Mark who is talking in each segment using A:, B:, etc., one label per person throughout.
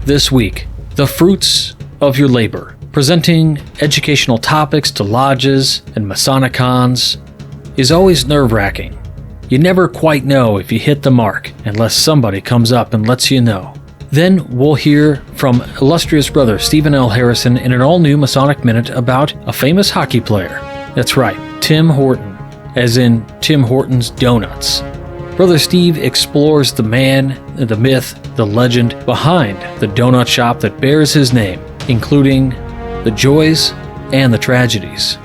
A: This week, the fruits of your labor, presenting educational topics to lodges and Masonic cons, is always nerve-wracking. You never quite know if you hit the mark unless somebody comes up and lets you know. Then we'll hear from illustrious brother Stephen L. Harrison in an all-new Masonic Minute about a famous hockey player. That's right, Tim Horton, as in Tim Horton's Donuts. Brother Steve explores the man, the myth, the legend behind the donut shop that bears his name, including the joys and the tragedies.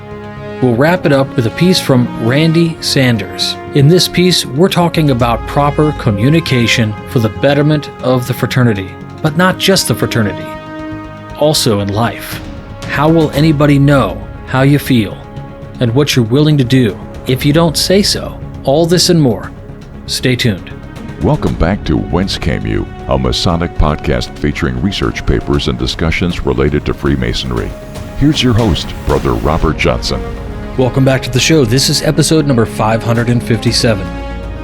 A: We'll wrap it up with a piece from Randy Sanders. In this piece, we're talking about proper communication for the betterment of the fraternity, but not just the fraternity. Also in life, how will anybody know how you feel and what you're willing to do if you don't say so? All this and more. Stay tuned.
B: Welcome back to Whence Came You, a Masonic podcast featuring research papers and discussions related to Freemasonry. Here's your host, Brother Robert Johnson.
A: Welcome back to the show. This is episode number 557.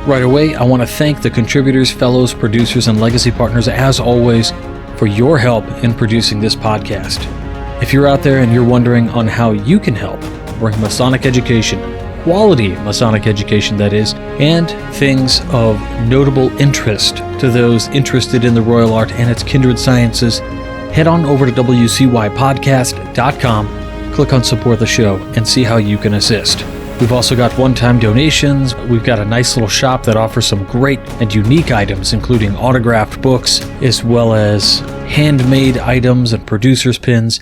A: Right away, I want to thank the contributors, fellows, producers, and legacy partners, as always, for your help in producing this podcast. If you're out there and you're wondering on how you can help bring Masonic education, quality Masonic education that is, and things of notable interest to those interested in the royal art and its kindred sciences, head on over to wcypodcast.com, click on support the show, and see how you can assist. We've also got one-time donations. We've got a nice little shop that offers some great and unique items, including autographed books, as well as handmade items and producer's pins.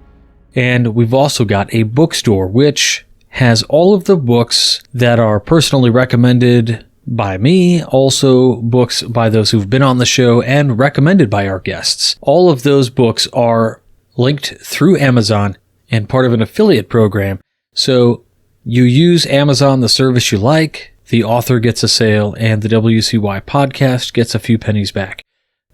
A: And we've also got a bookstore, which has all of the books that are personally recommended by me, also books by those who've been on the show and recommended by our guests. All of those books are linked through Amazon and part of an affiliate program. So you use Amazon, the service you like, the author gets a sale, and the WCY podcast gets a few pennies back.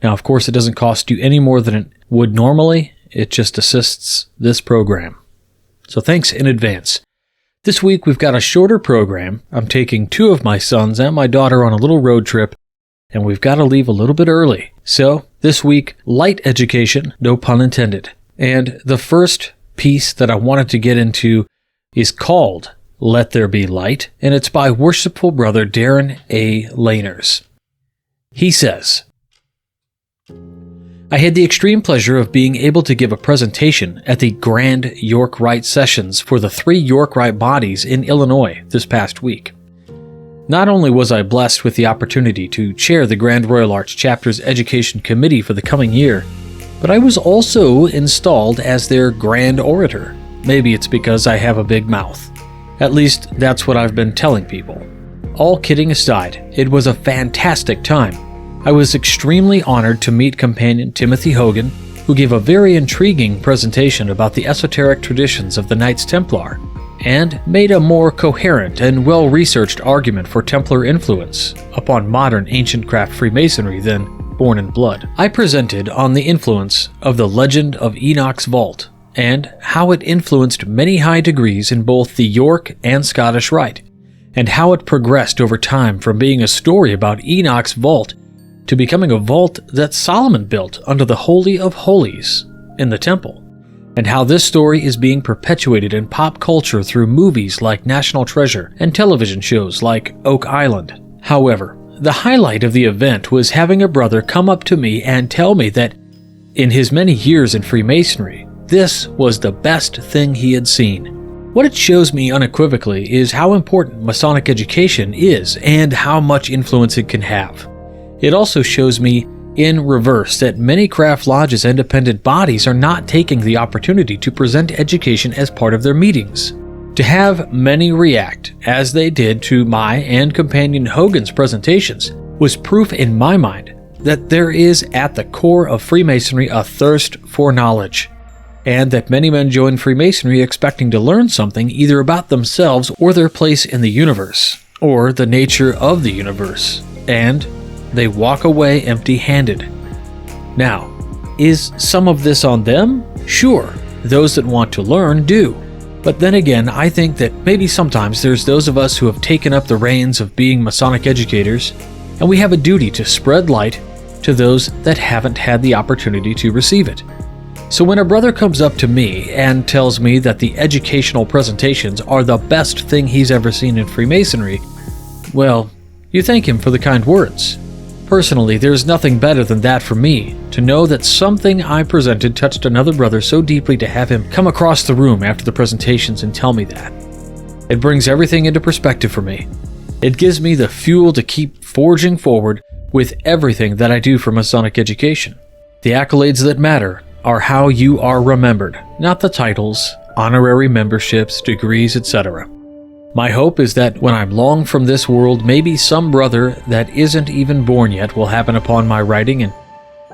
A: Now, of course, it doesn't cost you any more than it would normally. It just assists this program. So thanks in advance. This week, we've got a shorter program. I'm taking two of my sons and my daughter on a little road trip, and we've got to leave a little bit early. So, this week, light education, no pun intended. And the first piece that I wanted to get into is called Let There Be Light, and it's by worshipful brother Darin A. Lahners. He says, I had the extreme pleasure of being able to give a presentation at the Grand York Rite sessions for the 3 York Rite bodies in Illinois this past week. Not only was I blessed with the opportunity to chair the Grand Royal Arch Chapter's Education Committee for the coming year, but I was also installed as their Grand Orator. Maybe it's because I have a big mouth. At least that's what I've been telling people. All kidding aside, it was a fantastic time. I was extremely honored to meet companion Timothy Hogan, who gave a very intriguing presentation about the esoteric traditions of the Knights Templar, and made a more coherent and well-researched argument for Templar influence upon modern ancient craft Freemasonry than Born in Blood. I presented on the influence of the legend of Enoch's Vault, and how it influenced many high degrees in both the York and Scottish Rite, and how it progressed over time from being a story about Enoch's Vault to becoming a vault that Solomon built under the Holy of Holies in the temple, and how this story is being perpetuated in pop culture through movies like National Treasure and television shows like Oak Island. However, the highlight of the event was having a brother come up to me and tell me that in his many years in Freemasonry, this was the best thing he had seen. What it shows me unequivocally is how important Masonic education is and how much influence it can have. It also shows me in reverse that many craft lodges and independent bodies are not taking the opportunity to present education as part of their meetings. To have many react as they did to my and companion Hogan's presentations was proof in my mind that there is at the core of Freemasonry a thirst for knowledge, and that many men join Freemasonry expecting to learn something either about themselves or their place in the universe, or the nature of the universe, and they walk away empty-handed. Now, is some of this on them? Sure, those that want to learn do. But then again, I think that maybe sometimes there's those of us who have taken up the reins of being Masonic educators, and we have a duty to spread light, to those that haven't had the opportunity to receive it. So when a brother comes up to me and tells me that the educational presentations are the best thing he's ever seen in Freemasonry, well, you thank him for the kind words. Personally, there's nothing better than that for me, to know that something I presented touched another brother so deeply to have him come across the room after the presentations and tell me that. It brings everything into perspective for me. It gives me the fuel to keep forging forward with everything that I do for Masonic education. The accolades that matter are how you are remembered, not the titles, honorary memberships, degrees, etc. My hope is that when I'm long from this world, maybe some brother that isn't even born yet will happen upon my writing and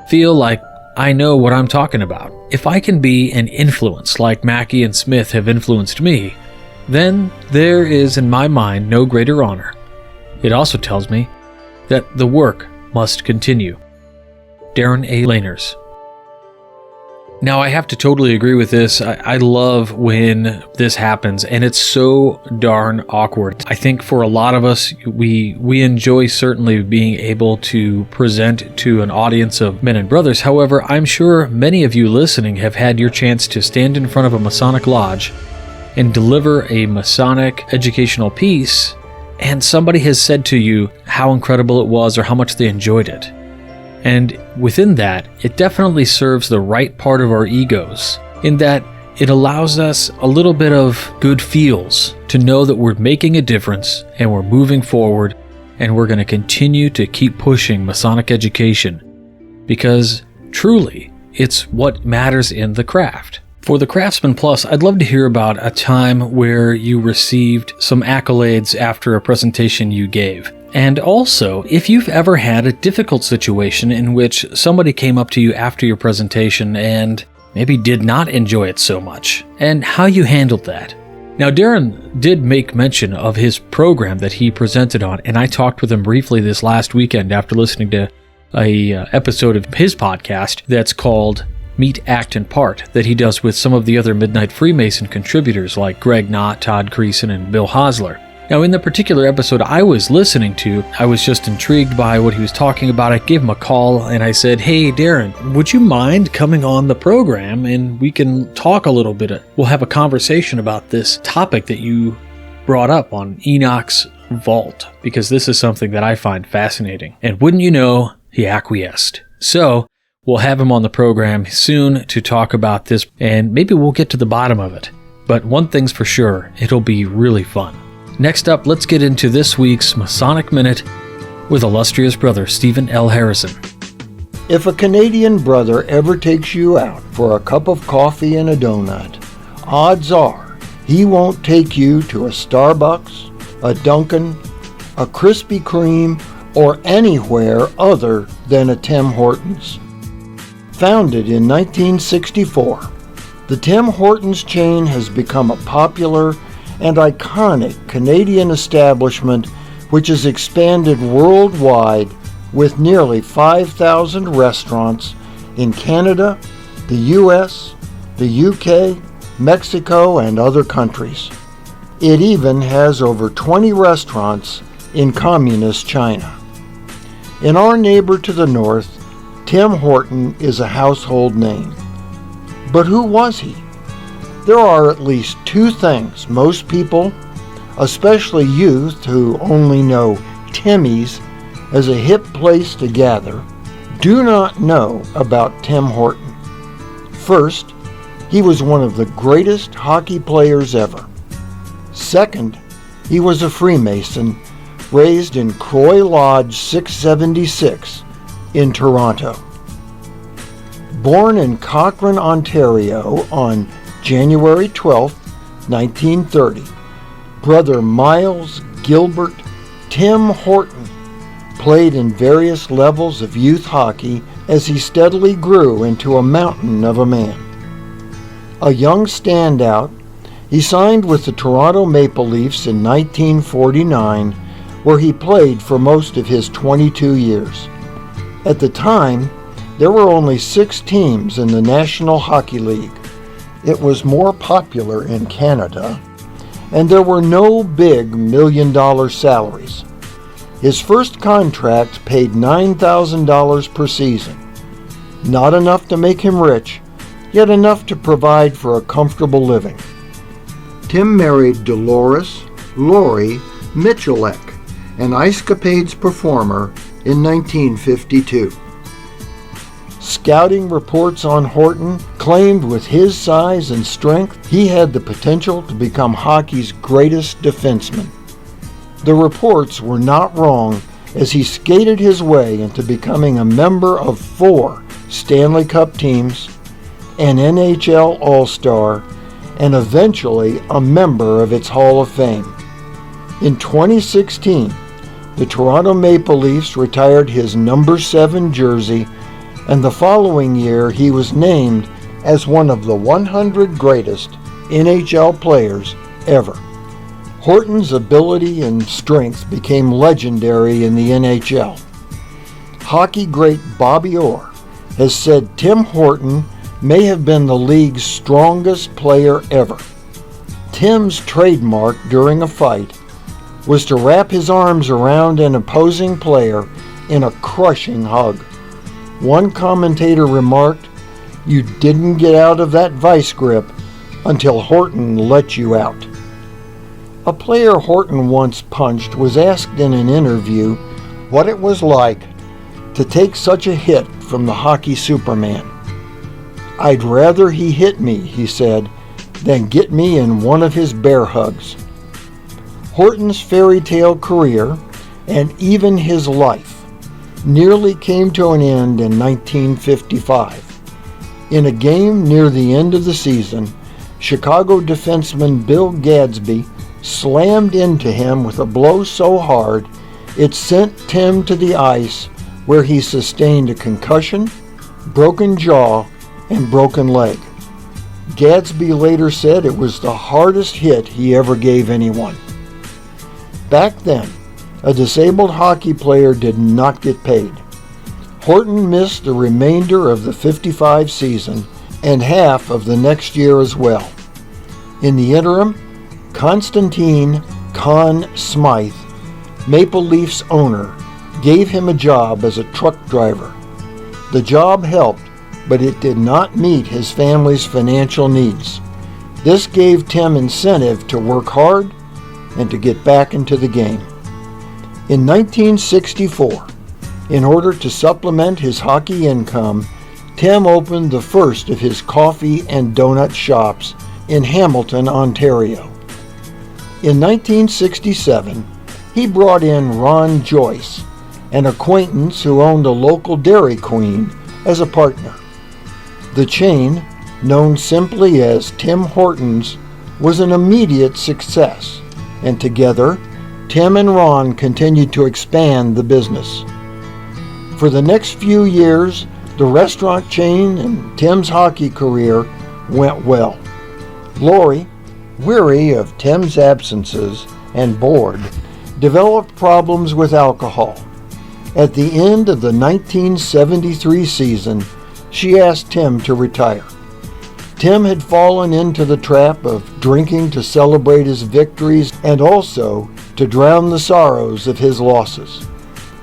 A: feel like I know what I'm talking about. If I can be an influence like Mackey and Smith have influenced me, then there is in my mind no greater honor. It also tells me that the work must continue. Darin Lahners. Now, I have to totally agree with this. I love when this happens, and it's so darn awkward. I think for a lot of us, we enjoy certainly being able to present to an audience of men and brothers. However, I'm sure many of you listening have had your chance to stand in front of a Masonic lodge and deliver a Masonic educational piece, and somebody has said to you how incredible it was or how much they enjoyed it. And within that, it definitely serves the right part of our egos, in that it allows us a little bit of good feels to know that we're making a difference and we're moving forward and we're going to continue to keep pushing Masonic education, because truly, it's what matters in the craft. For the Craftsman Plus, I'd love to hear about a time where you received some accolades after a presentation you gave. And also, if you've ever had a difficult situation in which somebody came up to you after your presentation and maybe did not enjoy it so much, and how you handled that. Now, Darin did make mention of his program that he presented on, and I talked with him briefly this last weekend after listening to a episode of his podcast that's called Meet, Act, and Part, that he does with some of the other Midnight Freemason contributors like Greg Knott, Todd Creason, and Bill Hosler. Now, in the particular episode I was listening to, I was just intrigued by what he was talking about. I gave him a call and I said, "Hey, Darin, would you mind coming on the program and we can talk a little bit? We'll have a conversation about this topic that you brought up on Enoch's vault, because this is something that I find fascinating." And wouldn't you know, he acquiesced. So we'll have him on the program soon to talk about this, and maybe we'll get to the bottom of it. But one thing's for sure, it'll be really fun. Next up, let's get into this week's Masonic Minute with illustrious brother Stephen L. Harrison.
C: If a Canadian brother ever takes you out for a cup of coffee and a donut, odds are he won't take you to a Starbucks, a Dunkin', a Krispy Kreme, or anywhere other than a Tim Hortons. Founded in 1964, the Tim Hortons chain has become a popular and iconic Canadian establishment which has expanded worldwide with nearly 5,000 restaurants in Canada, the US, the UK, Mexico, and other countries. It even has over 20 restaurants in communist China. In our neighbor to the north, Tim Horton is a household name. But who was he? There are at least two things most people, especially youth who only know Timmy's as a hip place to gather, do not know about Tim Horton. First, he was one of the greatest hockey players ever. Second, he was a Freemason raised in Croy Lodge 676 in Toronto. Born in Cochrane, Ontario on January 12, 1930, Brother Miles Gilbert Tim Horton played in various levels of youth hockey as he steadily grew into a mountain of a man. A young standout, he signed with the Toronto Maple Leafs in 1949, where he played for most of his 22 years. At the time, there were only 6 teams in the National Hockey League. It was more popular in Canada, and there were no big $1 million salaries. His first contract paid $9,000 per season. Not enough to make him rich, yet enough to provide for a comfortable living. Tim married Dolores Lori Michalek, an Ice Capades performer, in 1952. Scouting reports on Horton claimed with his size and strength, he had the potential to become hockey's greatest defenseman. The reports were not wrong, as he skated his way into becoming a member of 4 Stanley Cup teams, an NHL All-Star, and eventually a member of its Hall of Fame. In 2016, the Toronto Maple Leafs retired his number 7 jersey, and the following year he was named as one of the 100 greatest NHL players ever. Horton's ability and strength became legendary in the NHL. Hockey great Bobby Orr has said Tim Horton may have been the league's strongest player ever. Tim's trademark during a fight was to wrap his arms around an opposing player in a crushing hug. One commentator remarked, "You didn't get out of that vice grip until Horton let you out." A player Horton once punched was asked in an interview what it was like to take such a hit from the hockey Superman. "I'd rather he hit me," he said, "than get me in one of his bear hugs." Horton's fairy tale career, and even his life, nearly came to an end in 1955. In a game near the end of the season, Chicago defenseman Bill Gadsby slammed into him with a blow so hard it sent Tim to the ice, where he sustained a concussion, broken jaw, and broken leg. Gadsby later said it was the hardest hit he ever gave anyone. Back then, a disabled hockey player did not get paid. Horton missed the remainder of the 55 season and half of the next year as well. In the interim, Constantine Conn Smythe, Maple Leafs owner, gave him a job as a truck driver. The job helped, but it did not meet his family's financial needs. This gave Tim incentive to work hard and to get back into the game. In 1964, in order to supplement his hockey income, Tim opened the first of his coffee and donut shops in Hamilton, Ontario. In 1967, he brought in Ron Joyce, an acquaintance who owned a local Dairy Queen, as a partner. The chain, known simply as Tim Hortons, was an immediate success, and together, Tim and Ron continued to expand the business. For the next few years, the restaurant chain and Tim's hockey career went well. Lori, weary of Tim's absences and bored, developed problems with alcohol. At the end of the 1973 season, she asked Tim to retire. Tim had fallen into the trap of drinking to celebrate his victories and also to drown the sorrows of his losses.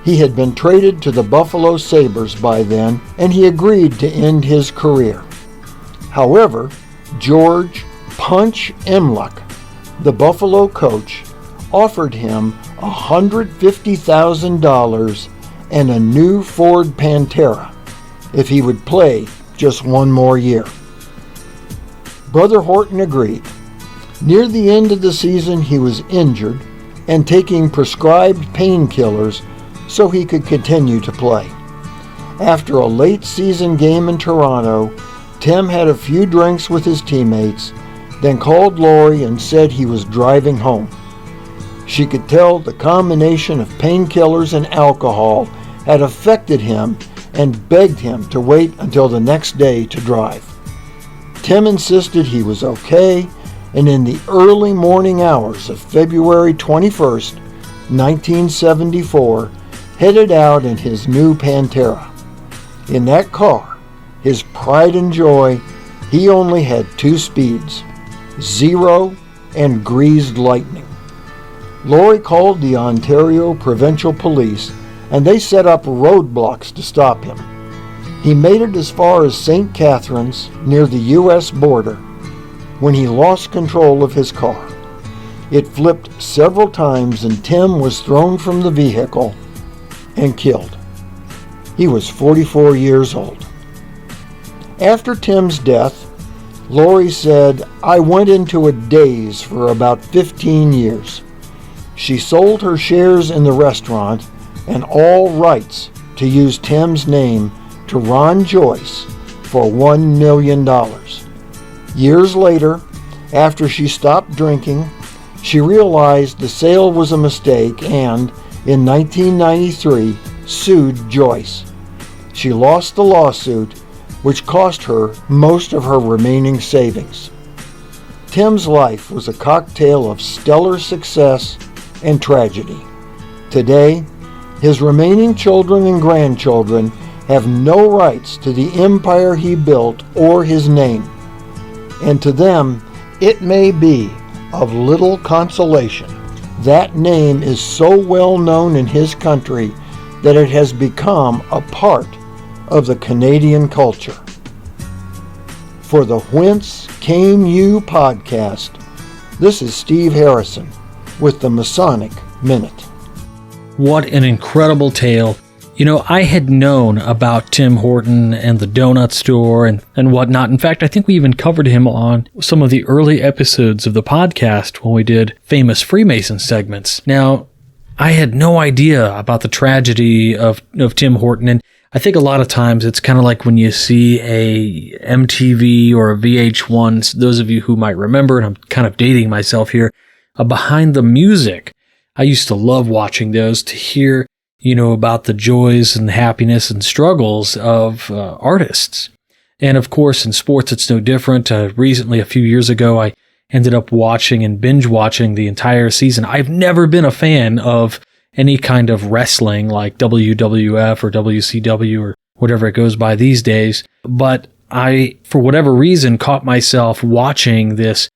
C: He had been traded to the Buffalo Sabres by then, and he agreed to end his career. However, George Punch Emluck, the Buffalo coach, offered him $150,000 and a new Ford Pantera if he would play just one more year. Brother Horton agreed. Near the end of the season, he was injured and taking prescribed painkillers so he could continue to play. After a late season game in Toronto, Tim had a few drinks with his teammates, then called Lori and said he was driving home. She could tell the combination of painkillers and alcohol had affected him and begged him to wait until the next day to drive. Tim insisted he was okay, and in the early morning hours of February 21st, 1974, headed out in his new Pantera. In that car, his pride and joy, he only had 2 speeds, 0 and greased lightning. Laurie called the Ontario Provincial Police, and they set up roadblocks to stop him. He made it as far as St. Catharines, near the U.S. border, when he lost control of his car. It flipped several times and Tim was thrown from the vehicle and killed. He was 44 years old. After Tim's death, Laurie said, "I went into a daze for about 15 years. She sold her shares in the restaurant and all rights to use Tim's name to Ron Joyce for $1 million. Years later, after she stopped drinking, she realized the sale was a mistake and, in 1993, sued Joyce. She lost the lawsuit, which cost her most of her remaining savings. Tim's life was a cocktail of stellar success and tragedy. Today, his remaining children and grandchildren have no rights to the empire he built or his name. And to them, it may be of little consolation. That name is so well known in his country that it has become a part of the Canadian culture. For the Whence Came You podcast, this is Steve Harrison with the Masonic Minute.
A: What an incredible tale. You know, I had known about Tim Horton and the donut store and whatnot. In fact, I think we even covered him on some of the early episodes of the podcast when we did famous Freemason segments. Now, I had no idea about the tragedy of Tim Horton, and I think a lot of times it's kind of like when you see a MTV or a VH1, those of you who might remember, and I'm kind of dating myself here, Behind the Music. I used to love watching those to hear, about the joys and happiness and struggles of artists. And of course, in sports, it's no different. Recently, a few years ago, I ended up watching and binge watching the entire season. I've never been a fan of any kind of wrestling like WWF or WCW or whatever it goes by these days. But I, for whatever reason, caught myself watching this,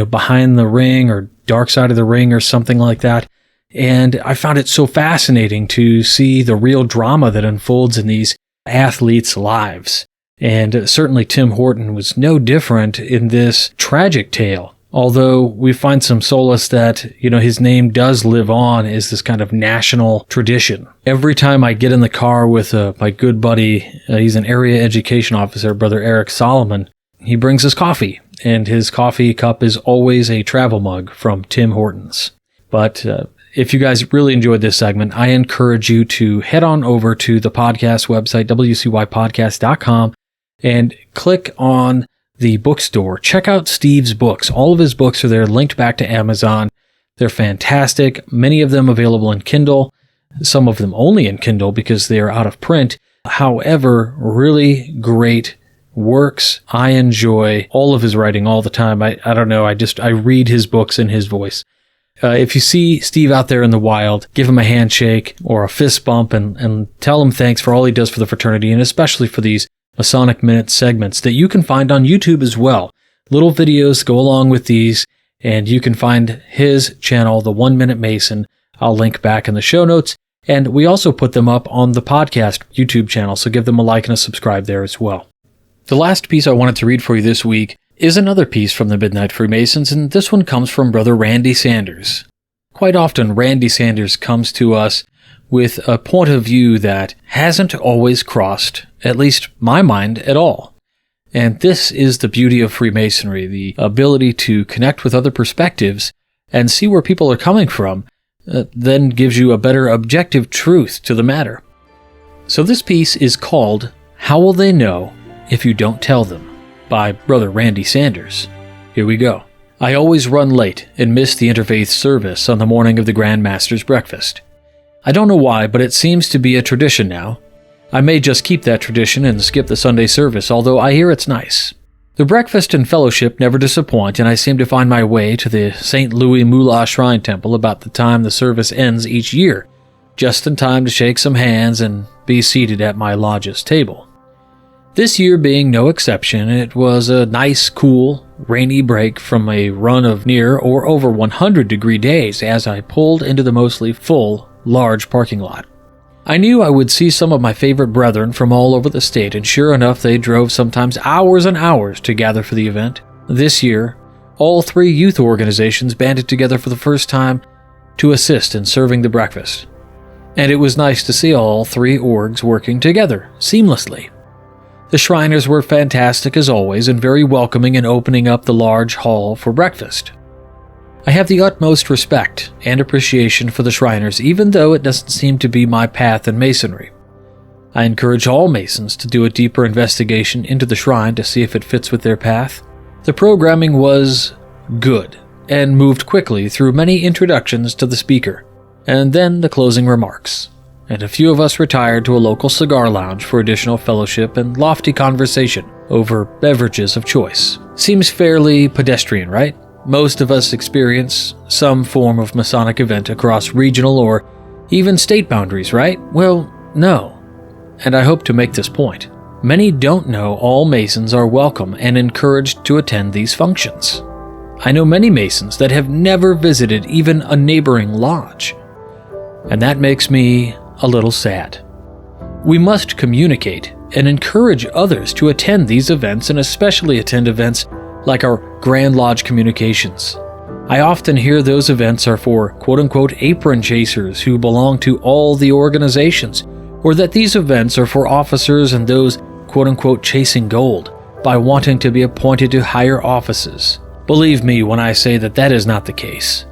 A: Behind the Ring or Dark Side of the Ring or something like that. And I found it so fascinating to see the real drama that unfolds in these athletes' lives. And certainly Tim Horton was no different in this tragic tale. Although we find some solace that, his name does live on as this kind of national tradition. Every time I get in the car with my good buddy, he's an area education officer, Brother Eric Solomon, he brings us coffee. And his coffee cup is always a travel mug from Tim Hortons. But if you guys really enjoyed this segment, I encourage you to head on over to the podcast website, wcypodcast.com, and click on the bookstore. Check out Steve's books. All of his books are there, linked back to Amazon. They're fantastic. Many of them available in Kindle, some of them only in Kindle because they are out of print. However, really great works. I enjoy all of his writing all the time. I don't know. I read his books in his voice. If you see Steve out there in the wild, give him a handshake or a fist bump and tell him thanks for all he does for the fraternity, and especially for these Masonic Minute segments that you can find on YouTube as well. Little videos go along with these, and you can find his channel, The 1 Minute Mason. I'll link back in the show notes, and we also put them up on the podcast YouTube channel, so give them a like and a subscribe there as well. The last piece I wanted to read for you this week is another piece from the Midnight Freemasons, and this one comes from Brother Randy Sanders. Quite often, Randy Sanders comes to us with a point of view that hasn't always crossed, at least my mind, at all. And this is the beauty of Freemasonry, the ability to connect with other perspectives and see where people are coming from, then gives you a better objective truth to the matter. So this piece is called, How Will They Know If You Don't Tell Them? By Brother Randy Sanders. Here we go. I always run late and miss the interfaith service on the morning of the Grand Master's breakfast. I don't know why, but it seems to be a tradition now. I may just keep that tradition and skip the Sunday service, although I hear it's nice. The breakfast and fellowship never disappoint, and I seem to find my way to the St. Louis Moolah Shrine Temple about the time the service ends each year, just in time to shake some hands and be seated at my lodge's table. This year being no exception, it was a nice, cool, rainy break from a run of near or over 100-degree days as I pulled into the mostly full, large parking lot. I knew I would see some of my favorite brethren from all over the state, and sure enough, they drove sometimes hours and hours to gather for the event. This year, all 3 youth organizations banded together for the first time to assist in serving the breakfast. And it was nice to see all 3 orgs working together seamlessly. The Shriners were fantastic as always and very welcoming in opening up the large hall for breakfast. I have the utmost respect and appreciation for the Shriners, even though it doesn't seem to be my path in Masonry. I encourage all Masons to do a deeper investigation into the Shrine to see if it fits with their path. The programming was good and moved quickly through many introductions to the speaker, and then the closing remarks, and a few of us retired to a local cigar lounge for additional fellowship and lofty conversation over beverages of choice. Seems fairly pedestrian, right? Most of us experience some form of Masonic event across regional or even state boundaries, right? Well, no. And I hope to make this point. Many don't know all Masons are welcome and encouraged to attend these functions. I know many Masons that have never visited even a neighboring lodge, and that makes me a little sad. We must communicate and encourage others to attend these events, and especially attend events like our Grand Lodge communications. I often hear those events are for quote-unquote apron chasers who belong to all the organizations, or that these events are for officers and those quote-unquote chasing gold by wanting to be appointed to higher offices. Believe me when I say that that is not the case.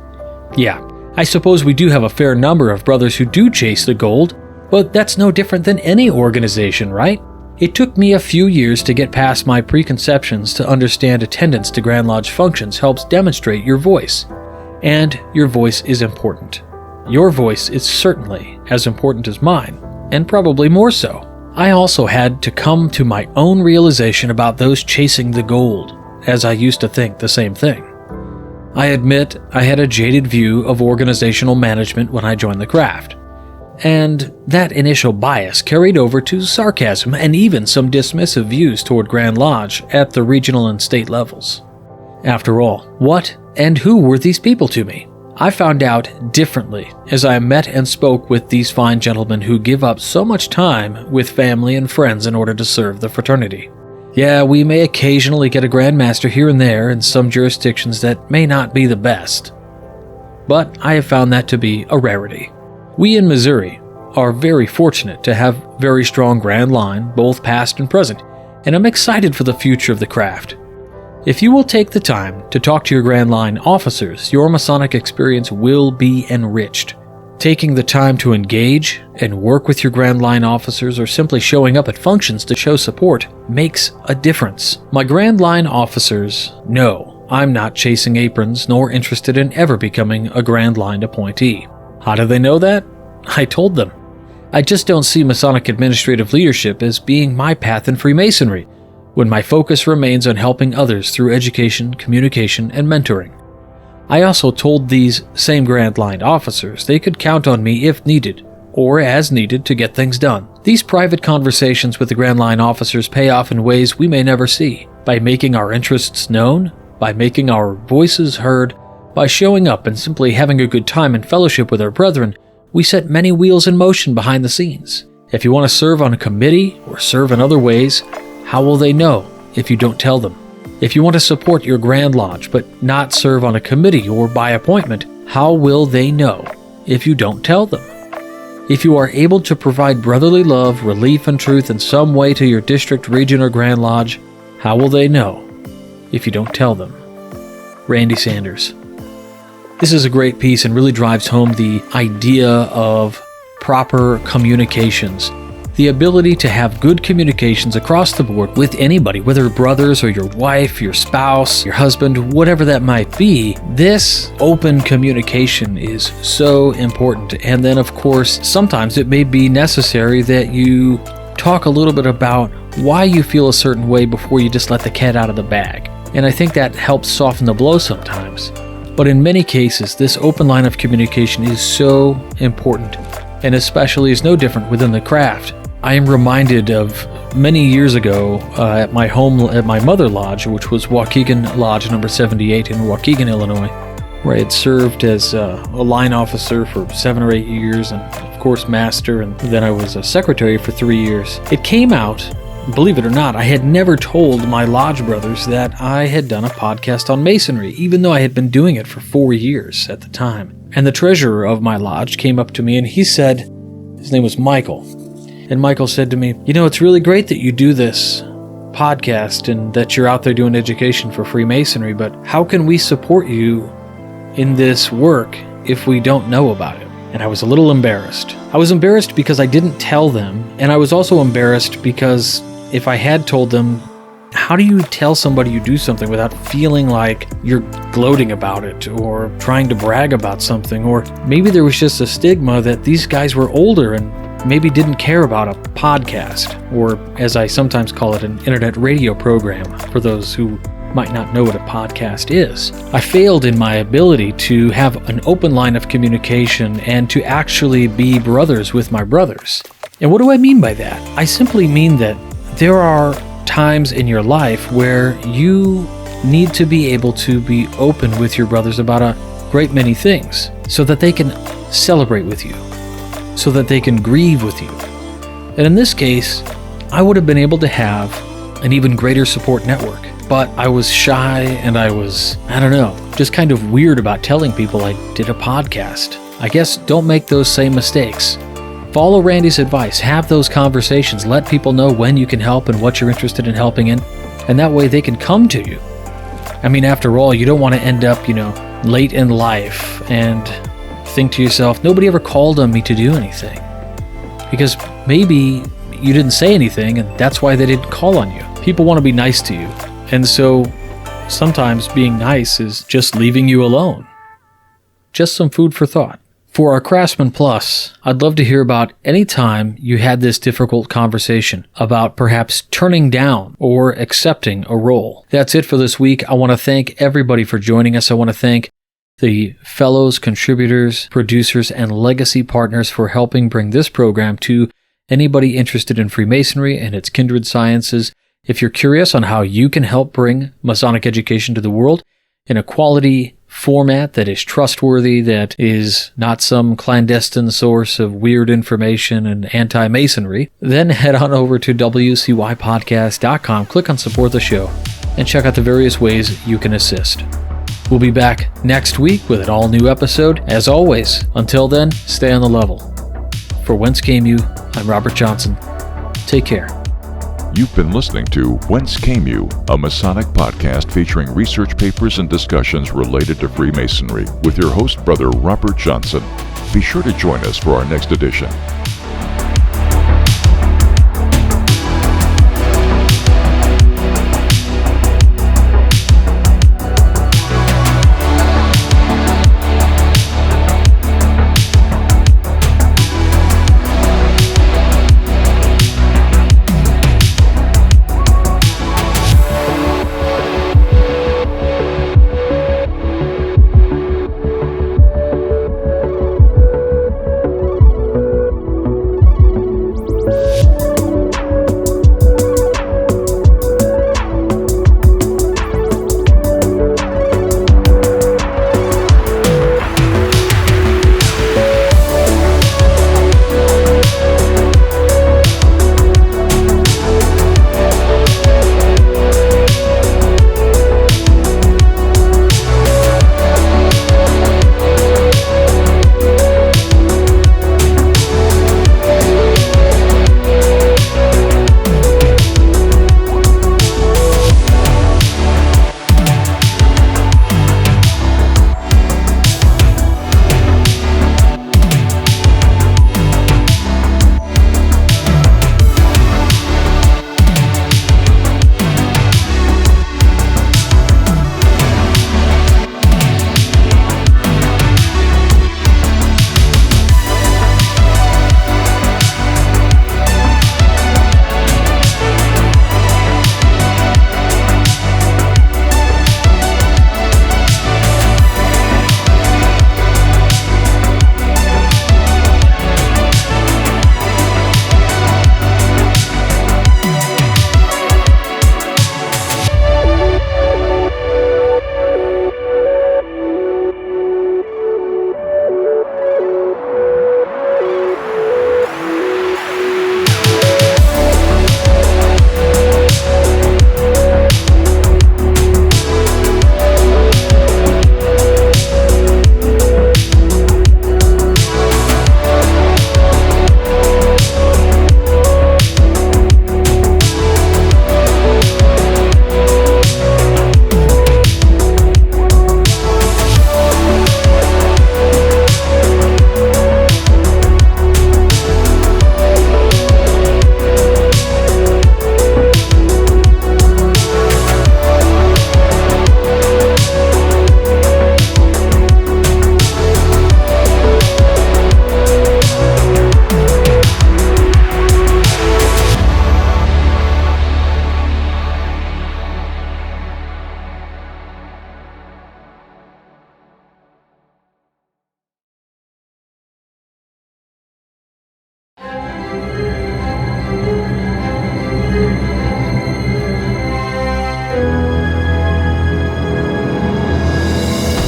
A: Yeah, I suppose we do have a fair number of brothers who do chase the gold, but that's no different than any organization, right? It took me a few years to get past my preconceptions to understand attendance to Grand Lodge functions helps demonstrate your voice. And your voice is important. Your voice is certainly as important as mine, and probably more so. I also had to come to my own realization about those chasing the gold, as I used to think the same thing. I admit I had a jaded view of organizational management when I joined the craft, and that initial bias carried over to sarcasm and even some dismissive views toward Grand Lodge at the regional and state levels. After all, what and who were these people to me? I found out differently as I met and spoke with these fine gentlemen who give up so much time with family and friends in order to serve the fraternity. Yeah, we may occasionally get a Grand Master here and there in some jurisdictions that may not be the best, but I have found that to be a rarity. We in Missouri are very fortunate to have very strong Grand Line, both past and present, and I'm excited for the future of the craft. If you will take the time to talk to your Grand Line officers, your Masonic experience will be enriched. Taking the time to engage and work with your Grand Line officers or simply showing up at functions to show support makes a difference. My Grand Line officers know I'm not chasing aprons nor interested in ever becoming a Grand Line appointee. How do they know that? I told them. I just don't see Masonic administrative leadership as being my path in Freemasonry, when my focus remains on helping others through education, communication, and mentoring. I also told these same Grand Line officers they could count on me if needed, or as needed to get things done. These private conversations with the Grand Line officers pay off in ways we may never see, by making our interests known, by making our voices heard, by showing up and simply having a good time and fellowship with our brethren. We set many wheels in motion behind the scenes. If you want to serve on a committee or serve in other ways, how will they know if you don't tell them? If you want to support your Grand Lodge but not serve on a committee or by appointment, how will they know if you don't tell them? If you are able to provide brotherly love, relief, and truth in some way to your district, region, or Grand Lodge, how will they know if you don't tell them? Randy Sanders. This is a great piece and really drives home the idea of proper communications. The ability to have good communications across the board with anybody, whether brothers or your wife, your spouse, your husband, whatever that might be. This open communication is so important. And then, of course, sometimes it may be necessary that you talk a little bit about why you feel a certain way before you just let the cat out of the bag. And I think that helps soften the blow sometimes. But in many cases, this open line of communication is so important, and especially is no different within the craft. I am reminded of many years ago at my Mother Lodge, which was Waukegan Lodge number 78 in Waukegan, Illinois, where I had served as a line officer for 7 or 8 years, and of course master, and then I was a secretary for 3 years. It came out, believe it or not, I had never told my lodge brothers that I had done a podcast on Masonry, even though I had been doing it for 4 years at the time. And the treasurer of my lodge came up to me and he said, his name was Michael, and Michael said to me, it's really great that you do this podcast and that you're out there doing education for Freemasonry, but how can we support you in this work if we don't know about it? And I was a little embarrassed. I was embarrassed because I didn't tell them, and I was also embarrassed because if I had told them, how do you tell somebody you do something without feeling like you're gloating about it or trying to brag about something? Or maybe there was just a stigma that these guys were older and maybe didn't care about a podcast, or as I sometimes call it, an internet radio program, for those who might not know what a podcast is. I failed in my ability to have an open line of communication and to actually be brothers with my brothers. And what do I mean by that? I simply mean that there are times in your life where you need to be able to be open with your brothers about a great many things so that they can celebrate with you, so that they can grieve with you. And in this case, I would have been able to have an even greater support network. But I was shy and I was, just kind of weird about telling people I did a podcast. I guess don't make those same mistakes. Follow Randy's advice. Have those conversations. Let people know when you can help and what you're interested in helping in. And that way they can come to you. I mean, after all, you don't want to end up, late in life and think to yourself, nobody ever called on me to do anything. Because maybe you didn't say anything and that's why they didn't call on you. People want to be nice to you. And so sometimes being nice is just leaving you alone. Just some food for thought. For our Craftsman Plus, I'd love to hear about any time you had this difficult conversation about perhaps turning down or accepting a role. That's it for this week. I want to thank everybody for joining us. I want to thank the fellows, contributors, producers, and legacy partners for helping bring this program to anybody interested in Freemasonry and its kindred sciences. If you're curious on how you can help bring Masonic education to the world in a quality format that is trustworthy, that is not some clandestine source of weird information and anti-Masonry, then head on over to wcypodcast.com, click on Support the Show, and check out the various ways you can assist. We'll be back next week with an all-new episode. As always, until then, stay on the level. For Whence Came You, I'm Robert Johnson. Take care.
B: You've been listening to Whence Came You, a Masonic podcast featuring research papers and discussions related to Freemasonry with your host, Brother Robert Johnson. Be sure to join us for our next edition.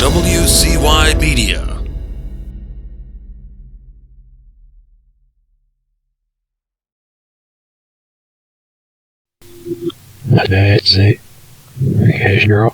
D: WCY Media.
E: That's it. Because you're